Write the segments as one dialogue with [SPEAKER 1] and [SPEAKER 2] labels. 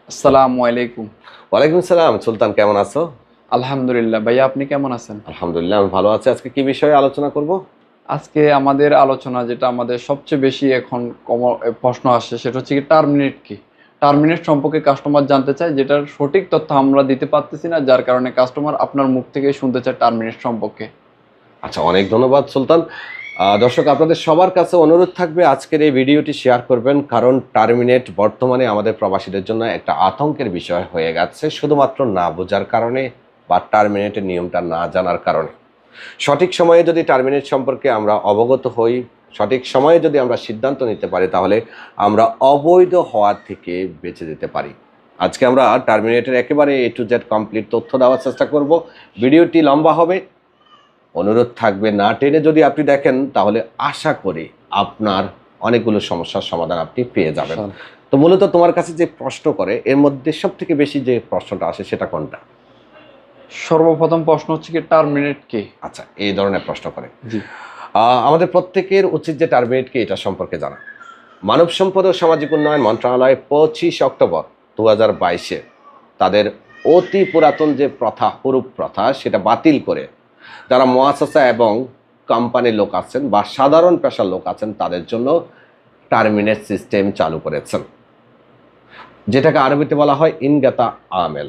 [SPEAKER 1] আসসালামু আলাইকুম।
[SPEAKER 2] ওয়ালাইকুম সালাম। সুলতান, কেমন আছো?
[SPEAKER 1] আলহামদুলিল্লাহ। ভাইয়া আপনি কেমন আছেন?
[SPEAKER 2] আলহামদুলিল্লাহ, আমি ভালো আছি। আজকে কি বিষয়ে আলোচনা করব?
[SPEAKER 1] আজকে আমাদের আলোচনা যেটা আমাদের সবচেয়ে বেশি এখন প্রশ্ন আসে সেটা হচ্ছে কি টার্মিনেট কি? টার্মিনেট সম্পর্কে কাস্টমার জানতে চায়, যেটার সঠিক তথ্য আমরা দিতে পারতেছি না, যার কারণে কাস্টমার আপনার মুখ থেকে শুনতে চায় টার্মিনেট সম্পর্কে।
[SPEAKER 2] আচ্ছা, অনেক ধন্যবাদ সুলতান। দর্শক, আপনাদের সবার কাছে অনুরোধ থাকবে আজকের এই ভিডিওটি শেয়ার করবেন, কারণ টার্মিনেট বর্তমানে আমাদের প্রবাসীদের জন্য একটা আতঙ্কের বিষয় হয়ে গেছে, শুধুমাত্র না বোঝার কারণে বা টার্মিনেটের নিয়মটা না জানার কারণে। সঠিক সময়ে যদি টার্মিনেট সম্পর্কে আমরা অবগত হই, সঠিক সময়ে যদি আমরা সিদ্ধান্ত নিতে পারি, তাহলে আমরা অবৈধ হওয়ার থেকে বেঁচে যেতে পারি। আজকে আমরা টার্মিনেটের একেবারে এ টু জেড কমপ্লিট তথ্য দেওয়ার চেষ্টা করব। ভিডিওটি লম্বা হবে, অনুরোধ থাকবে না টেনে যদি আপনি দেখেন, তাহলে আশা করি আপনার অনেকগুলো সমস্যার সমাধান আপনি পেয়ে যাবেন। তো মূলত তোমার কাছে যে প্রশ্ন করে, এর মধ্যে সব থেকে বেশি যে প্রশ্নটা আসে সেটা কোনটা?
[SPEAKER 1] সর্বপ্রথম প্রশ্ন হচ্ছে কি টার্মিনেট কি?
[SPEAKER 2] আচ্ছা, এই ধরনের প্রশ্ন করে।
[SPEAKER 1] জি।
[SPEAKER 2] আমাদের প্রত্যেকের উচিত যে টার্মিনেটকে এটা সম্পর্কে জানা। মানব সম্পদ ও সামাজিক উন্নয়ন মন্ত্রণালয় 25 অক্টোবর 2022-এ তাদের অতি পুরাতন যে প্রথা, হুরুপ প্রথা, সেটা বাতিল করে যারা মুআসাসা এবং কোম্পানির লোক আছেন বা সাধারণ পেশার লোক আছেন, তাদের জন্য টার্মিনেট সিস্টেম চালু করেছেন, যেটাকে আরবিতে বলা হয় ইনগাতা আমেল।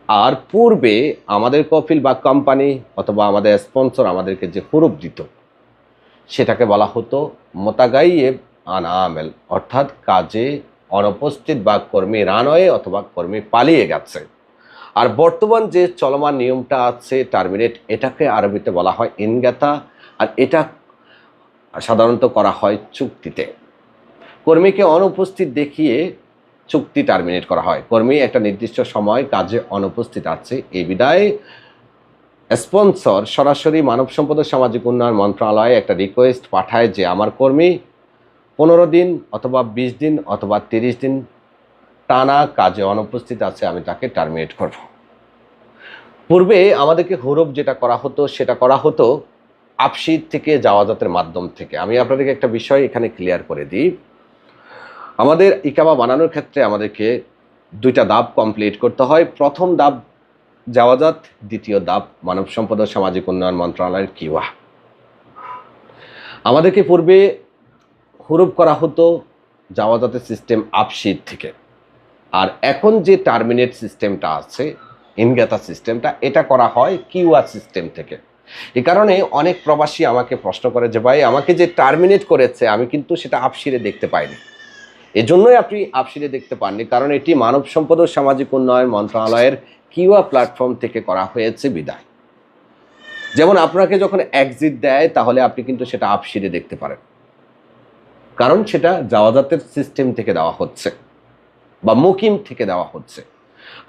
[SPEAKER 2] আর পূর্বে আমাদের কফিল বা কোম্পানি অথবা আমাদের স্পন্সর আমাদেরকে যে হুরুপ দিত, সেটাকে বলা হতো মোতাগাইয়েব আন আমেল, অর্থাৎ কাজে অনুপস্থিত বা কর্মী রানওয়ে অথবা কর্মী পালিয়ে গেছে। আর বর্তমান যে চলমান নিয়মটা আছে টার্মিনেট, এটাকে আরবিতে বলা হয় ইনগাতা। আর এটা সাধারণত করা হয় চুক্তিতে। কর্মীকে অনুপস্থিত দেখিয়ে চুক্তি টার্মিনেট করা হয়। কর্মী একটা নির্দিষ্ট সময় কাজে অনুপস্থিত আছে, এই বিদায় স্পন্সর সরাসরি মানব সম্পদ ও সামাজিক উন্নয়ন মন্ত্রণালয়ে একটা রিকোয়েস্ট পাঠায় যে আমার কর্মী 15 দিন অথবা 20 দিন অথবা 30 দিন টানা কাজে অনুপস্থিত আছে, আমি তাকে টার্মিনেট করব। পূর্বে আমাদেরকে হুরুপ যেটা করা হতো, সেটা করা হতো আপসির থেকে জাওয়াজাতের মাধ্যম থেকে। আমি আপনাদেরকে একটা বিষয় এখানে ক্লিয়ার করে দিই। আমাদের ইকামা বানানোর ক্ষেত্রে আমাদেরকে 2টা ধাপ কমপ্লিট করতে হয়। প্রথম ধাপ জাওয়াজাত, দ্বিতীয় ধাপ মানব সম্পদ ও সামাজিক উন্নয়ন মন্ত্রণালয়ের কিওয়া। আমাদেরকে পূর্বে হুরুপ করা হতো জাওয়াজাতের সিস্টেম আপসির থেকে, আর এখন যে টার্মিনেট সিস্টেমটা আছে, ইনগাতা সিস্টেমটা, এটা করা হয় কিউআর সিস্টেম থেকে। এই কারণে অনেক প্রবাসী আমাকে প্রশ্ন করে যে ভাই, আমাকে যে টার্মিনেট করেছে আমি কিন্তু সেটা আপসিরে দেখতে পাইনি। এজন্যই আপনি আপসিরে দেখতে পাননি, কারণ এটি মানব সম্পদ ও সামাজিক উন্নয়ন মন্ত্রণালয়ের কিউআর প্ল্যাটফর্ম থেকে করা হয়েছে বিদায়। যেমন আপনাকে যখন এক্সিট দেয়, তাহলে আপনি কিন্তু সেটা আপসিরে দেখতে পারেন, কারণ সেটা জাওয়াজাতের সিস্টেম থেকে দেওয়া হচ্ছে বা মুকিম থেকে দেওয়া হচ্ছে।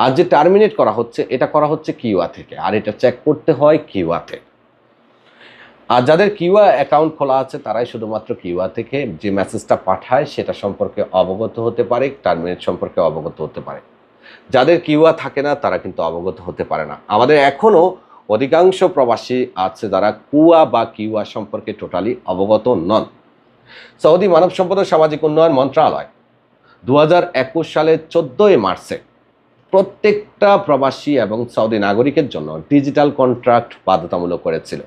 [SPEAKER 2] আর যে টার্মিনেট করা হচ্ছে, এটা করা হচ্ছে কিউয়া থেকে, আর এটা চেক করতে হয় কিউয়াতে। আর যাদের কিউয়া অ্যাকাউন্ট খোলা আছে, তারাই শুধুমাত্র কিউয়া থেকে যে মেসেজটা পাঠায় সেটা সম্পর্কে অবগত হতে পারে, টার্মিনেট সম্পর্কে অবগত হতে পারে। যাদের কিউয়া থাকে না, তারা কিন্তু অবগত হতে পারে না। আমাদের এখনও অধিকাংশ প্রবাসী আছে যারা কুয়া বা কিউয়া সম্পর্কে টোটালি অবগত নন। সৌদি মানব সম্পদ ও সামাজিক উন্নয়ন মন্ত্রণালয় 2021 সালের 14 মার্চে প্রত্যেকটা প্রবাসী এবং সৌদি নাগরিকের জন্য ডিজিটাল কন্ট্রাক্ট বাধ্যতামূলক করেছিল।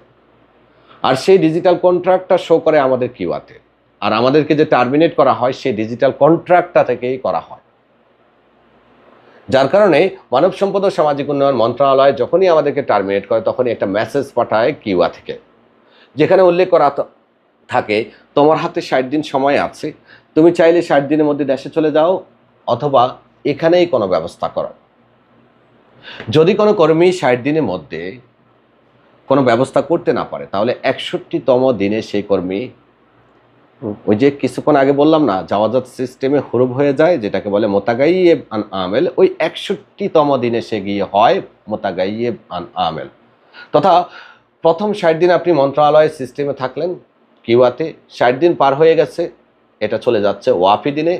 [SPEAKER 2] আর সেই ডিজিটাল কন্ট্রাক্টটা শো করে আমাদের কিউয়াতে। আর আমাদেরকে যে টার্মিনেট করা হয়, সেই ডিজিটাল কন্ট্রাক্টটা থেকেই করা হয়। যার কারণে মানব সম্পদ ও সামাজিক উন্নয়ন মন্ত্রণালয় যখনই আমাদেরকে টার্মিনেট করে, তখনই একটা মেসেজ পাঠায় কিউয়া থেকে, যেখানে উল্লেখ করা থাকে তোমার হাতে 60 দিন সময় আছে, তুমি চাইলে 60 দিনের মধ্যে দেশে চলে যাও অথবা এখানেই কোনো ব্যবস্থা করো। যদি কোনো কর্মী 60 দিনের মধ্যে কোনো ব্যবস্থা করতে না পারে, তাহলে 61তম দিনে সেই কর্মী, ওই যে কিছুক্ষণ আগে বললাম না, জাওয়াজাত সিস্টেমে হুরুপ হয়ে যায়, যেটাকে বলে মোতাগাইয়েব আন আমেল, ওই 61তম দিনে সে গিয়ে হয় মোতাগাইয়েব আন আমেল। তথা প্রথম 60 দিন আপনি মন্ত্রণালয়ের সিস্টেমে থাকলেন কিউয়াতে, 60 দিন পার হয়ে গেছে, এটা চলে যাচ্ছে ওয়াফি দিনে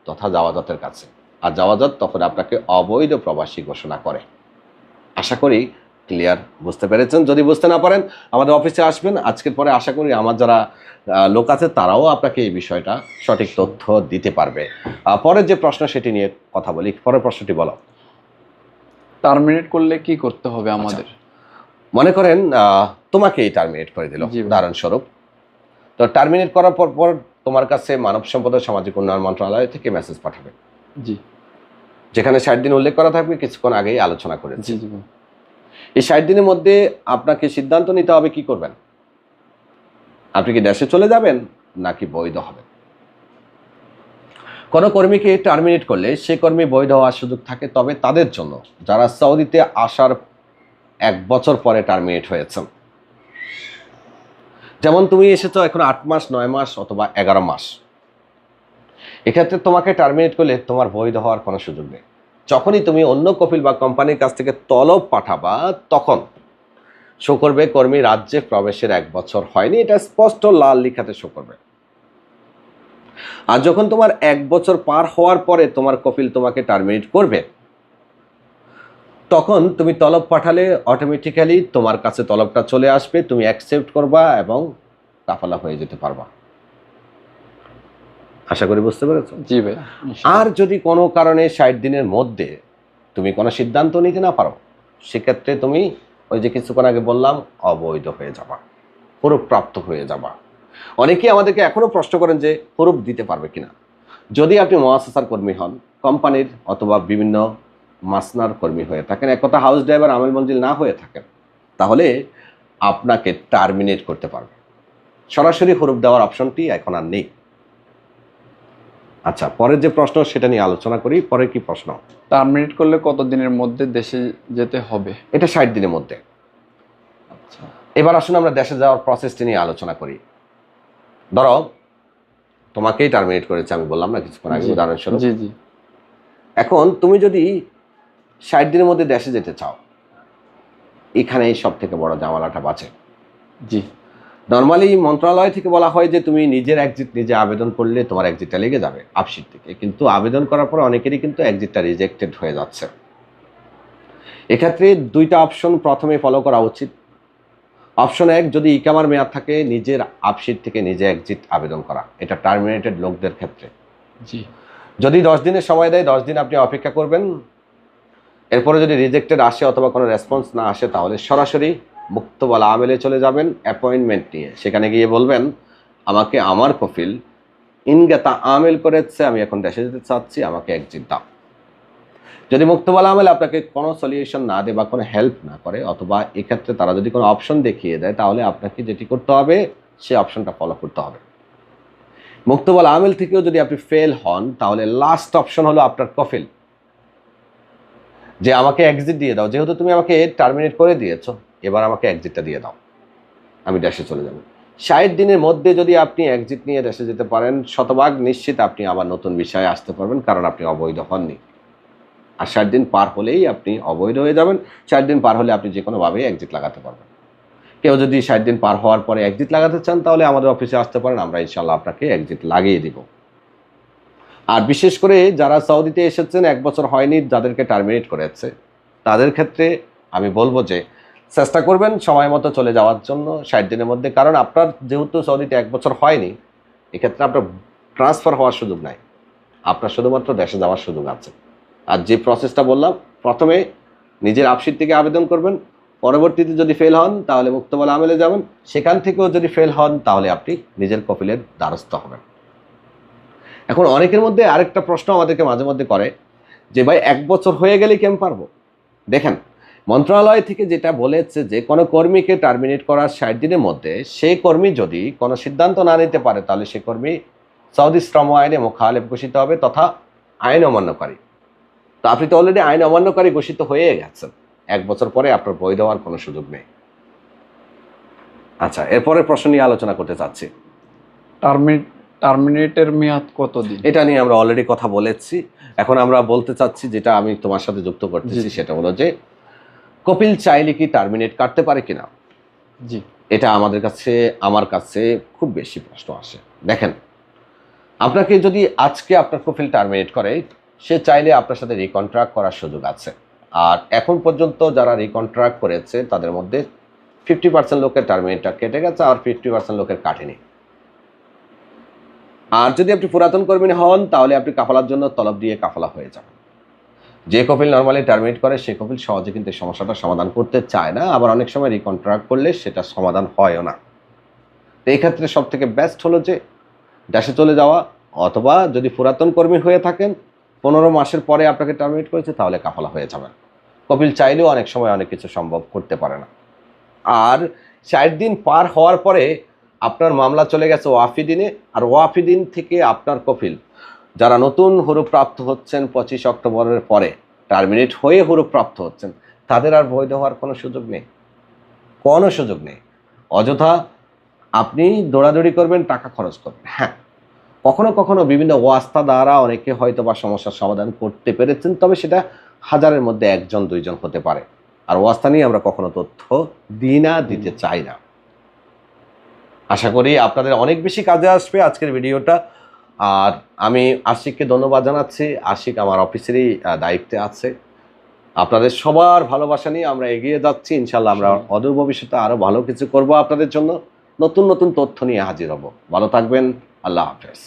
[SPEAKER 2] তথা জাওয়াজাতের কাছে। আর জাওয়াজাত তখন আপনাকে অবৈধ প্রবাসী ঘোষণা করে। আশা করি ক্লিয়ার? বুঝতে পেরেছেন? যদি বুঝতে না পারেন আমাদের অফিসে আসবেন। আজকের পরে আশা করি আমার যারা লোক আছে তারাও আপনাকে এই বিষয়টা সঠিক তথ্য দিতে পারবে। পরের যে প্রশ্ন সেটি নিয়ে কথা বলি। পরের প্রশ্নটি বলো।
[SPEAKER 1] টার্মিনেট করলে কি করতে হবে আমাদের?
[SPEAKER 2] মনে করেন তোমাকেই টার্মিনেট করে দিল,
[SPEAKER 1] জি ভাই।
[SPEAKER 2] উদাহরণস্বরূপ। তো টার্মিনেট করার পর তোমার কাছে মানব সম্পদ ও সামাজিক উন্নয়ন মন্ত্রণালয় থেকে মেসেজ পাঠাবে,
[SPEAKER 1] জি
[SPEAKER 2] যেখানে 60 দিন উল্লেখ করা থাকবে, কিছুক্ষণ আগেই আলোচনা করেছি।
[SPEAKER 1] জি জি ভাই।
[SPEAKER 2] এই 60 দিনের মধ্যে আপনাকে সিদ্ধান্ত নিতে হবে কি করবেন। আপনি কি দেশে চলে যাবেন নাকি বৈধ হবেন। কোনো কর্মীকে টার্মিনেট করলে সে কর্মী বৈধ হওয়ার সুযোগ থাকে তবে তাদের জন্য যারা সৌদিতে আসার 1 বছর পরে টার্মিনেট হয়েছেন। যেমন তুমি এসেছো এখন 8 মাস, 9 মাস অথবা 11 মাস, এক্ষেত্রে তোমাকে টার্মিনেট করলে তোমার বৈধ হওয়ার কোনো সুযোগ নেই। যখনই তুমি অন্য কফিল বা কোম্পানির কাছ থেকে তলব পাঠাবা তখন শো করবে কর্মী রাজ্যে প্রবেশের 1 বছর হয়নি, এটা স্পষ্ট লাল লিখাতে শো করবে। আর যখন তোমার 1 বছর পার হওয়ার পরে তোমার কফিল তোমাকে টার্মিনেট করবে, তখন তুমি তলব পাঠালে অটোমেটিক্যালি তোমার কাছে তলবটা চলে আসবে, তুমি অ্যাকসেপ্ট করবা এবং কাফালা হয়ে যেতে পারবা। আশা করি বুঝতে পেরেছো?
[SPEAKER 1] জি ভাই।
[SPEAKER 2] আর যদি কোনো কারণে 60 দিনের মধ্যে তুমি কোনো সিদ্ধান্ত নিতে না পারো, সেক্ষেত্রে তুমি ওই যে কিছুক্ষণ আগে বললাম অবৈধ হয়ে যাবা, হরুপ প্রাপ্ত হয়ে যাবা। অনেকেই আমাদেরকে এখনো প্রশ্ন করেন যে হরুপ দিতে পারবে কিনা। যদি আপনি মুআসাসার কর্মী হন, কোম্পানির অথবা বিভিন্ন মাসনার কর্মী হয়ে থাকেন, এক কথা হাউস ড্রাইভার আমেল মঞ্জিল না হয়ে থাকেন, তাহলে আপনাকে টার্মিনেট করতে পারবে। সরাসরি হরুপ দেওয়ার অপশনটি এখন আর নেই। আচ্ছা, পরের যে প্রশ্ন সেটা নিয়ে আলোচনা করি। পরের কি প্রশ্ন?
[SPEAKER 1] টার্মিনেট করলে কত দিনের মধ্যে দেশে যেতে হবে?
[SPEAKER 2] এটা 60 দিনের মধ্যে।
[SPEAKER 1] আচ্ছা।
[SPEAKER 2] এবার আসুন আমরা দেশে যাওয়ার প্রসেসটি নিয়ে আলোচনা করি। ধরো তোমাকেই টার্মিনেট করেছে, আমি বললাম না কিছুক্ষণ আগে উদাহরণস্বরূপ।
[SPEAKER 1] জি জি।
[SPEAKER 2] এখন তুমি যদি 60 দিনের মধ্যে দেশে যেতে চাও, এখানেই সব থেকে বড় ঝামেলাটা বাঁচে।
[SPEAKER 1] জি।
[SPEAKER 2] নর্মালি মন্ত্রণালয় থেকে বলা হয় যে তুমি নিজের এক্সিট নিজে আবেদন করলে তোমার এক্সিটটা লেগে যাবে আপশিট থেকে, কিন্তু আবেদন করার পর অনেকেরই কিন্তু এক্সিটটা রিজেক্টেড হয়ে যাচ্ছে। এক্ষেত্রে 2টা অপশন প্রথমে ফলো করা উচিত। অপশন 1, যদি ইকামার মেয়াদ থাকে নিজের আপশিট থেকে নিজে এক্সিট আবেদন করা, এটা টার্মিনেটেড লোকদের ক্ষেত্রে।
[SPEAKER 1] জি।
[SPEAKER 2] যদি 10 দিনের সময় দেয় 10 দিন আপনি অপেক্ষা করবেন, এরপরে যদি রিজেক্টেড আসে অথবা কোনো রেসপন্স না আসে তাহলে সরাসরি মুক্তবালা আমেলে চলে যাবেন অ্যাপয়েন্টমেন্ট নিয়ে। সেখানে গিয়ে বলবেন আমাকে আমার কফিল ইনগাতা আমেল করেছে, আমি এখন দেশে যেতে চাচ্ছি, আমাকে এক্সিট দাও। যদি মুক্তবালা আমেল আপনাকে কোনো সলিউশন না দেয় বা কোনো হেল্প না করে, অথবা এক্ষেত্রে তারা যদি কোনো অপশন দেখিয়ে দেয়, তাহলে আপনাকে যেটি করতে হবে সেই অপশনটা ফলো করতে হবে। মুক্তবালা আমেল থেকেও যদি আপনি ফেল হন, তাহলে লাস্ট অপশন হলো আপনার কফিল, যে আমাকে এক্সিট দিয়ে দাও, যেহেতু তুমি আমাকে টার্মিনেট করে দিয়েছো, এবার আমাকে এক্সিটটা দিয়ে দাও, আমি দেশে চলে যাব। 60 দিনের মধ্যে যদি আপনি এক্সিট নিয়ে দেশে যেতে পারেন, শতভাগ নিশ্চিত আপনি আবার নতুন বিষয়ে আসতে পারবেন, কারণ আপনি অবৈধ হননি। আর 60 দিন পার হলেই আপনি অবৈধ হয়ে যাবেন। 60 দিন পার হলে আপনি যে কোনোভাবেই এক্সিট লাগাতে পারবেন। কেউ যদি 60 দিন পার হওয়ার পরে এক্সিট লাগাতে চান, তাহলে আমাদের অফিসে আসতে পারেন, আমরা ইনশাল্লাহ আপনাকে এক্সিট লাগিয়ে দিব। আর বিশেষ করে যারা সৌদিতে এসেছেন 1 বছর হয়নি, যাদেরকে টার্মিনেট করেছে, তাদের ক্ষেত্রে আমি বলবো যে চেষ্টা করবেন সময় মতো চলে যাওয়ার জন্য 60 দিনের মধ্যে, কারণ আপনার যেহেতু সৌদিতে 1 বছর হয়নি, এক্ষেত্রে আপনার ট্রান্সফার হওয়ার সুযোগ নাই, আপনার শুধুমাত্র দেশে যাওয়ার সুযোগ আছে। আর যে প্রসেসটা বললাম, প্রথমে নিজের আপশিট থেকে আবেদন করবেন, পরবর্তীতে যদি ফেল হন তাহলে মুক্তবালা আমেলে যাবেন, সেখান থেকেও যদি ফেল হন তাহলে আপনি নিজের কফিলের দ্বারস্থ হবেন। এখন অনেকের মধ্যে আরেকটা প্রশ্ন আমাদেরকে মাঝে মধ্যে করে যে ভাই 1 বছর হয়ে গেলে কেমন পারবো। দেখেন, মন্ত্রণালয় থেকে যেটা বলেছে যে কোনো কর্মীকে টার্মিনেট করার 60 দিনের মধ্যে সেই কর্মী যদি কোনো সিদ্ধান্ত না নিতে পারে, তাহলে সে কর্মী সৌদি শ্রম আইনে মুখালেফ ঘোষিত হবে তথা আইন অমান্যকারী। তো আপনি তো অলরেডি আইন অমান্যকারী ঘোষিত হয়ে গেছেন, 1 বছর পরে আপনার বৈধ হওয়ার কোনো সুযোগ নেই। আচ্ছা, এরপরের প্রশ্ন নিয়ে আলোচনা করতে চাচ্ছি।
[SPEAKER 1] টার্মিনেটের মেয়াদ কতদিন?
[SPEAKER 2] এটা নিয়ে আমরা অলরেডি কথা বলেছি। এখন আমরা বলতে চাচ্ছি, যেটা আমি তোমার সাথে যুক্ত করতেছি, সেটা হলো যে কপিল চাইলে কি টার্মিনেট কাটতে পারে কিনা।
[SPEAKER 1] জি।
[SPEAKER 2] এটা আমার কাছে খুব বেশি প্রশ্ন আসে। দেখেন, আপনাকে যদি আজকে আপনার কপিল টার্মিনেট করে, সে চাইলে আপনার সাথে রিকন্ট্রাক্ট করার সুযোগ আছে। আর এখন পর্যন্ত যারা রিকন্ট্রাক্ট করেছে তাদের মধ্যে 50% লোকের টার্মিনেটটা কেটে গেছে, আর 50% লোকের কাটেনি। আর যদি আপনি পুরাতন কর্মী হন তাহলে আপনি কাফালার জন্য তলব দিয়ে কাফালা হয়ে যাবেন। যে কপিল নর্মালি টার্মিনেট করে সে কপিল সহজে কিন্তু এই সমস্যাটা সমাধান করতে চায় না, আবার অনেক সময় রিকন্ট্রাক্ট করলে সেটা সমাধান হয়ও না। তো এই ক্ষেত্রে সব থেকে বেস্ট হলো যে দেশে চলে যাওয়া, অথবা যদি পুরাতন কর্মী হয়ে থাকেন 15 মাসের পরে আপনাকে টার্মিনেট করেছে তাহলে কাফালা হয়ে যাবেন। কপিল চাইলেও অনেক সময় অনেক কিছু সম্ভব করতে পারে না। আর 60 দিন পার হওয়ার পরে আপনার মামলা চলে গেছে ওয়াফি দিনে, আর ওয়াফি দিন থেকে আপনার কপিল যারা নতুন হরুপ প্রাপ্ত হচ্ছেন 25 অক্টোবরের পরে টার্মিনেট হয়ে হরুপ প্রাপ্ত হচ্ছেন, তাদের আর বৈধ হওয়ার কোনো সুযোগ নেই, কোনো সুযোগ নেই। অযথা আপনি দৌড়াদৌড়ি করবেন, টাকা খরচ করবেন। হ্যাঁ, কখনো কখনো বিভিন্ন ওয়াস্তা দ্বারা অনেকে হয়তো বা সমস্যার সমাধান করতে পেরেছেন, তবে সেটা হাজারের মধ্যে 1-2 জন হতে পারে। আর ওয়াস্তা নিয়ে আমরা কখনো তথ্য দিই না, দিতে চাই না। আশা করি আপনাদের অনেক বেশি কাজে আসবে আজকের ভিডিওটা। আর আমি আশিককে ধন্যবাদ জানাচ্ছি। আশিক আমার অফিসেরই দায়িত্বে আছে। আপনাদের সবার ভালোবাসা নিয়ে আমরা এগিয়ে যাচ্ছি। ইনশাল্লাহ আমরা অদূর ভবিষ্যতে আরও ভালো কিছু করব আপনাদের জন্য। নতুন নতুন তথ্য নিয়ে হাজির হব। ভালো থাকবেন। আল্লাহ হাফেজ।